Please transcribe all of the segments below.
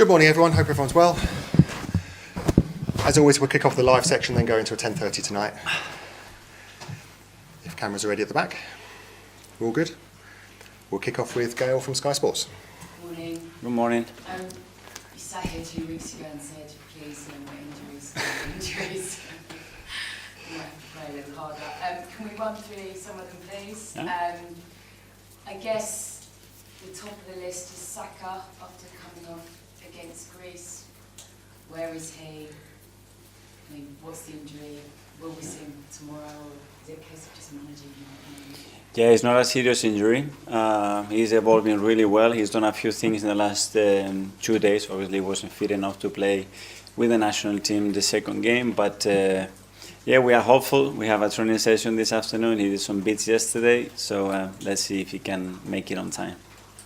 Good morning, everyone. Hope everyone's well. As always, we'll kick off the live section, then go into a 10:30 tonight. If cameras are ready at the back, we're all good. We'll kick off with Gail from Sky Sports. Good morning. Good morning. You sat here 2 weeks ago and said, please, no injuries. You might have to play a little harder. Can we run through some of them, please? Yeah. I guess the top of the list is Saka after coming off against Greece. Where is he? I mean, what's the injury? Will we see him tomorrow? Or is it a case of just managing him? Yeah, it's not a serious injury. He's evolving really well. He's done a few things in the last 2 days. Obviously, he wasn't fit enough to play with the national team the second game. But yeah, we are hopeful. We have a training session this afternoon. He did some bits yesterday. So let's see if he can make it on time.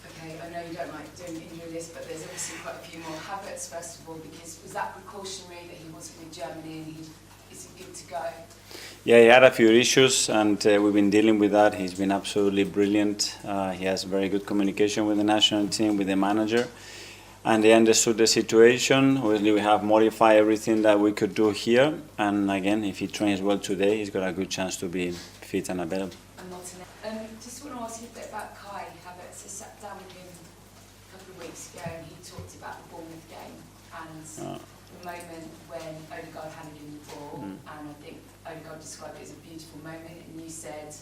Okay, I know you don't like doing the injury list, but there's obviously quite a few more habits, first of all, because was that precautionary that he wasn't with Germany and is he good to go? Yeah, he had a few issues, and we've been dealing with that. He's been absolutely brilliant. He has very good communication with the national team, with the manager, and they understood the situation. Obviously, we have modified everything that we could do here, and again, if he trains well today, he's got a good chance to be fit and available. Just want to ask you a bit about Kai Havertz. I sat down with him a couple of weeks ago, and he talked about the Bournemouth game and the moment when Odegaard handed him the ball, and I think Odegaard described it as a beautiful moment, and you said,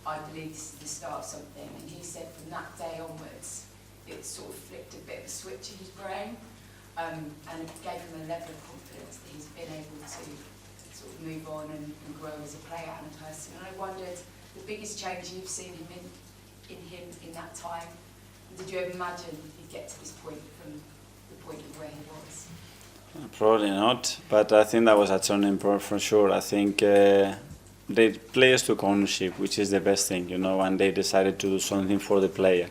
I believe this is the start of something, and he said from that day onwards, it sort of flicked a bit of a switch in his brain, and it gave him a level of confidence that he's been able to sort of move on and grow as a player and a person. And I wondered, the biggest change you've seen in him in that time, did you ever imagine he'd get to this point from the point of where he was? Probably not, but I think that was a turning point for sure. I think the players took ownership, which is the best thing, and they decided to do something for the player.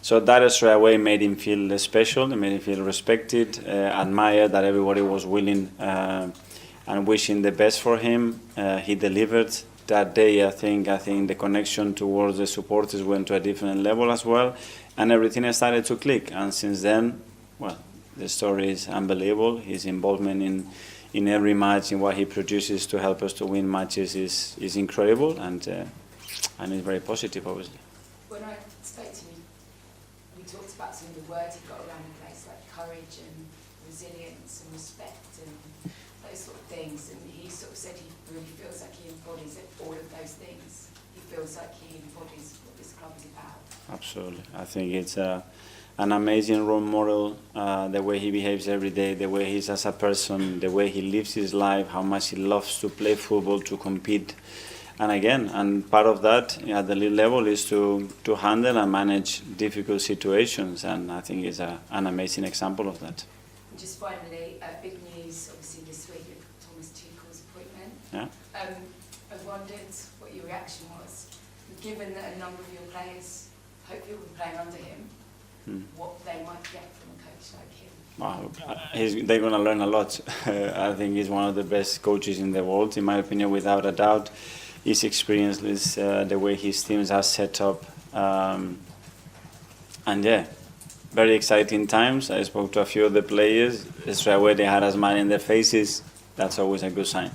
So that straight away made him feel special, it made him feel respected, admired, that everybody was willing and wishing the best for him. He delivered that day. I think the connection towards the supporters went to a different level as well, and everything started to click. And since then, well, the story is unbelievable. His involvement in every match, in what he produces to help us to win matches is incredible, and it's very positive, obviously. When I spoke to him, we talked about some of the words he got around the place, like courage and resilience and respect and those sort of things. And he sort of said he really feels like he embodies all of those things. He feels like he embodies what this club is about. Absolutely. I think it's an amazing role model, the way he behaves every day, the way he is as a person, the way he lives his life, how much he loves to play football, to compete. And part of that at the league level is to handle and manage difficult situations, and I think he's an amazing example of that. Just finally, big news obviously this week with Thomas Tuchel's appointment. Yeah. I wondered what your reaction was, given that a number of your players hopefully will be playing under him, what they might get from a coach like him. Wow, they're going to learn a lot. I think he's one of the best coaches in the world, in my opinion, without a doubt. His experience is the way his teams are set up. And yeah, very exciting times. I spoke to a few of the players. Straight away they had a smile in their faces. That's always a good sign.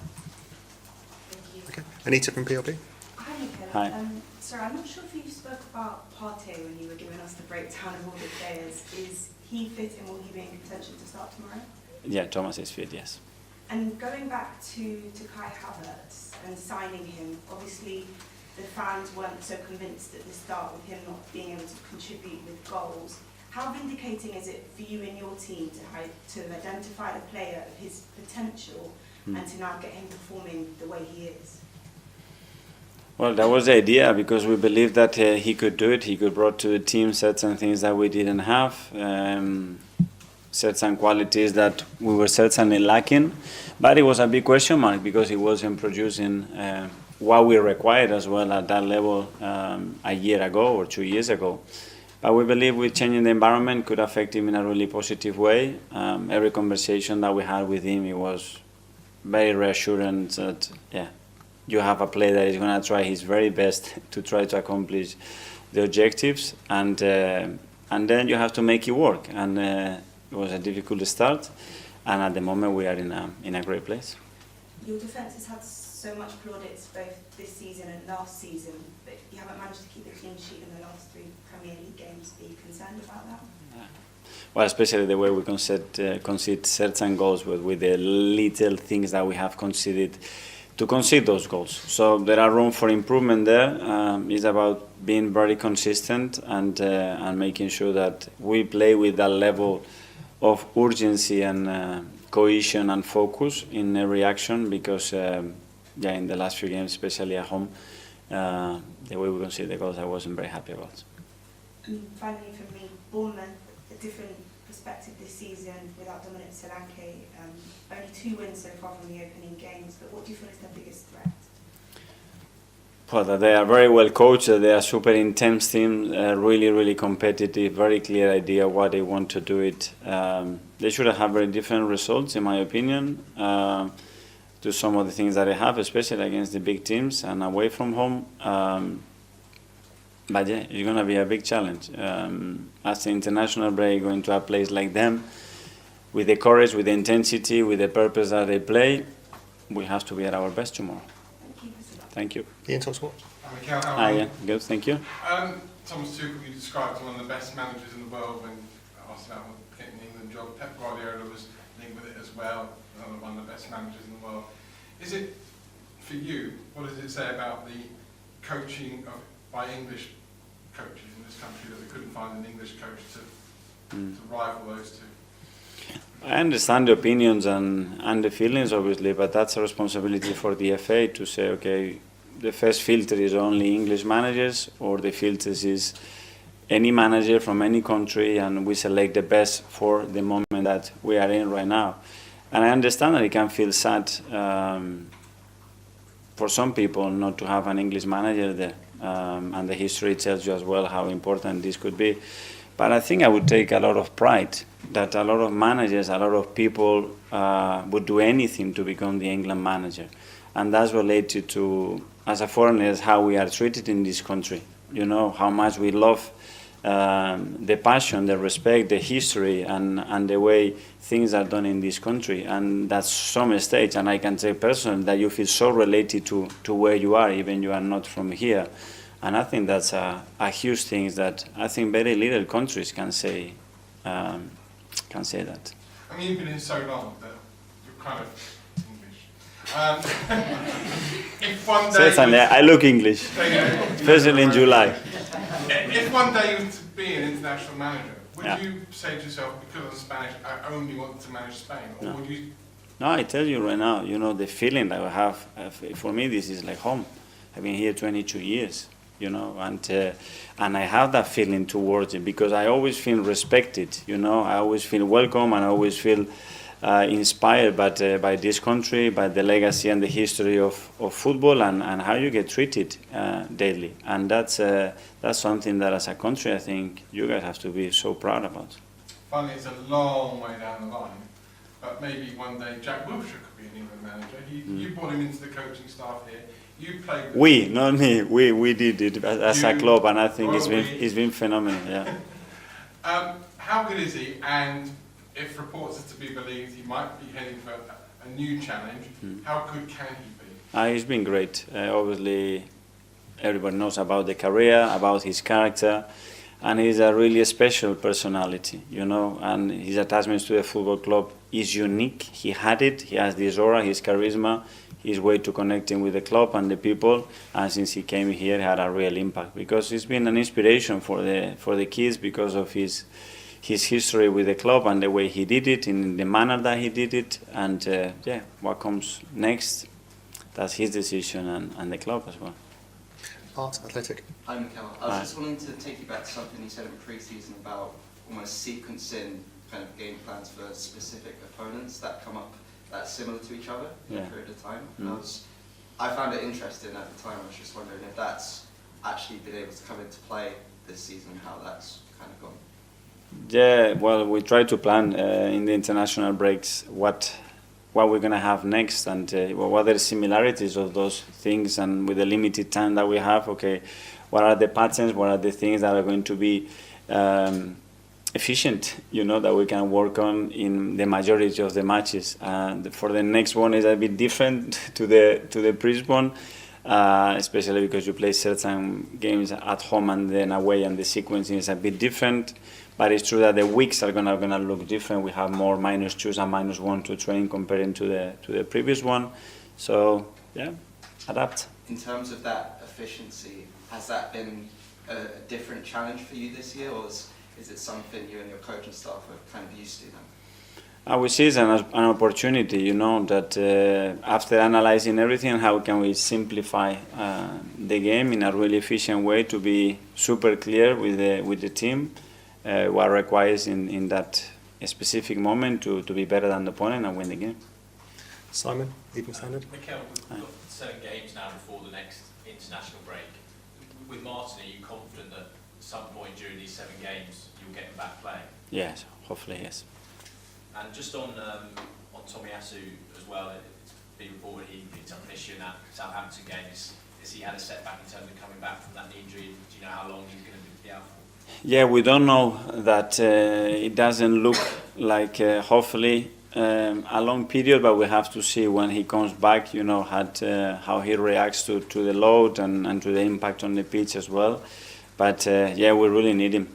Thank you. Okay. Anita from PLP. Hi, Mikel. Hi. Sorry, I'm not sure if you spoke about Partey when you were giving us the breakdown of all the players. Is he fit and will he be in contention to start tomorrow? Yeah, Thomas is fit, yes. And going back to Kai Havertz and signing him, obviously the fans weren't so convinced at the start with him not being able to contribute with goals. How vindicating is it for you and your team to identify the player of his potential and to now get him performing the way he is? Well, that was the idea, because we believed that he could do it. He could bring to the team certain things that we didn't have, certain qualities that we were certainly lacking. But it was a big question mark, because he wasn't producing what we required as well at that level a year ago or 2 years ago. But we believe with changing the environment could affect him in a really positive way. Every conversation that we had with him, it was very reassuring that, yeah, you have a player that is going to try his very best to try to accomplish the objectives, and then you have to make it work. And It was a difficult start, and at the moment we are in a great place. Your defence has had so much plaudits both this season and last season, but you haven't managed to keep the clean sheet in the last 3 Premier League games. Are you concerned about that? Well, especially the way we concede certain goals with the little things that we have conceded to concede those goals. So there are room for improvement there. It's about being very consistent and making sure that we play with that level of urgency and cohesion and focus in every action, because in the last few games, especially at home, the way we conceded the goals, I wasn't very happy about. And finally, for me, Bournemouth, a different perspective this season without Dominic Solanke. Only 2 wins so far from the opening games, but what do you feel is their biggest threat? Well, that they are very well coached, they are super intense team, really, really competitive, very clear idea what they want to do it. They should have very different results, in my opinion, to some of the things that they have, especially against the big teams and away from home. But yeah, it's going to be a big challenge. As the international break, going to a place like them, with the courage, with the intensity, with the purpose that they play, we have to be at our best tomorrow. Thank you. Ian Talksport. Mikel, how Hi, are you? yeah, good, thank you. Thomas Tuchel, you described as one of the best managers in the world when asked about getting the England job. Pep Guardiola was linked with it as well, another one of the best managers in the world. Is it, for you, what does it say about the coaching by English coaches in this country that they couldn't find an English coach to rival those two? I understand the opinions and the feelings, obviously, but that's a responsibility for the FA to say, okay, the first filter is only English managers, or the filters is any manager from any country, and we select the best for the moment that we are in right now. And I understand that it can feel sad for some people not to have an English manager there, and the history tells you as well how important this could be. But I think I would take a lot of pride that a lot of managers, a lot of people would do anything to become the England manager. And that's related to, as a foreigner, how we are treated in this country. You know, how much we love the passion, the respect, the history, and the way things are done in this country. And that's some stage, and I can say personally, that you feel so related to where you are, even you are not from here. And I think that's a huge thing that I think very little countries can say that. I mean, you've been in so long that you're kind of English. If one day... Certainly, I look English, especially in July. If one day you were to be an international manager, would Yeah. you say to yourself, because I'm Spanish, I only want to manage Spain? Or No. would you... No, I tell you right now, you know, the feeling that I have, for me, this is like home. I've been here 22 years. You know, and I have that feeling towards it because I always feel respected. You know, I always feel welcome, and I always feel inspired by this country, by the legacy and the history of football, and how you get treated daily. And that's something that, as a country, I think you guys have to be so proud about. Finally, it's a long way down the line, but maybe one day Jack Wilshere could be an England manager. You brought him into the coaching staff here. You played with We, not me. We did it as a club, and I think it's been phenomenal. Yeah. How good is he? And if reports are to be believed, he might be heading for a new challenge. How good can he be? He's been great. Obviously, everybody knows about the career, about his character, and he's a really special personality, you know. And his attachments to the football club is unique. He had it. He has this aura, his charisma, his way to connecting with the club and the people, and since he came here, he had a real impact because he's been an inspiration for the kids because of his history with the club and the way he did it, in the manner that he did it, and what comes next, that's his decision and the club as well. Art, Athletic. Hi, Mikel. I was just wanting to take you back to something you said in pre-season about almost sequencing kind of game plans for specific opponents that come up that's similar to each other in a period of time. And I found it interesting at the time. I was just wondering if that's actually been able to come into play this season and how that's kind of gone. Yeah, well, we try to plan in the international breaks what we're going to have next, and what are the similarities of those things, and with the limited time that we have, okay, what are the patterns, what are the things that are going to be efficient, that we can work on in the majority of the matches. For the next one is a bit different to the previous one, especially because you play certain games at home and then away, and the sequencing is a bit different. But it's true that the weeks are gonna look different. We have more -2s and -1 to train comparing to the previous one. So yeah, adapt. In terms of that efficiency, has that been a different challenge for you this year, or is it something you and your coaching staff are kind of used to then? I would see it as an opportunity, that after analyzing everything, how can we simplify the game in a really efficient way to be super clear with the team, what requires in that specific moment to be better than the opponent and win the game. Simon, Evening Standard. Mikel, we've got 7 games now before the next international break. With Martin, are you confident that at some point during these 7 games you'll get him back playing? Yes, hopefully, yes. And just on Tomiyasu as well, it's been reported he picked up an issue in that Southampton game. Has he had a setback in terms of coming back from that knee injury? Do you know how long he's going to be out for? Yeah, we don't know that. It doesn't look like, hopefully, a long period, but we have to see when he comes back, how he reacts to the load and to the impact on the pitch as well. But yeah, we really need him.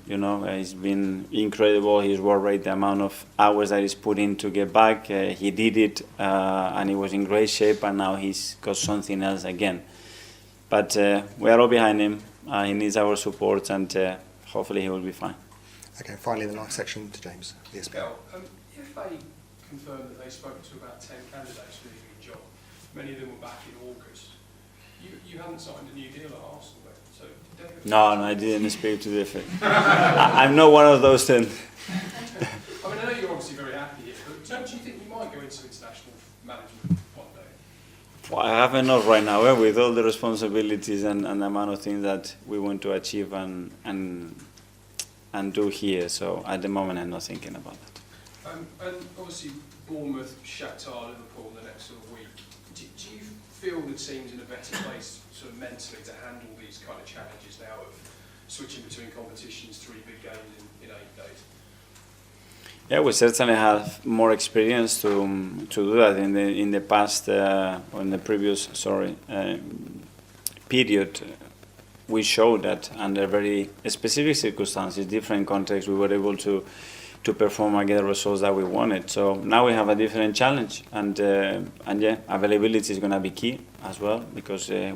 He's been incredible. He's worked right the amount of hours that he's put in to get back. He did it, and he was in great shape. And now he's got something else again. But we are all behind him. He needs our support, and hopefully he will be fine. Okay, finally the live section to James, the SPL. If they confirmed that they spoke to about 10 candidates for the job, many of them were back in August. You hadn't signed a new deal at Arsenal, then, so did they? No, I didn't speak to the FA. I'm not one of those 10. I mean, I know you're obviously very happy here, but don't you think you might go into international management one day? Well, I have enough right now, with all the responsibilities and the amount of things that we want to achieve and do here. So at the moment, I'm not thinking about that. And obviously Bournemouth, Shakhtar, Liverpool the next sort of week. Do you feel the team's in a better place sort of mentally to handle these kind of challenges now of switching between competitions, 3 big games in 8 days? Yeah, we certainly have more experience to do that. In the past, or in the previous period, we showed that under very specific circumstances, different contexts, we were able to perform and get the results that we wanted. So now we have a different challenge, and yeah, availability is going to be key as well, because we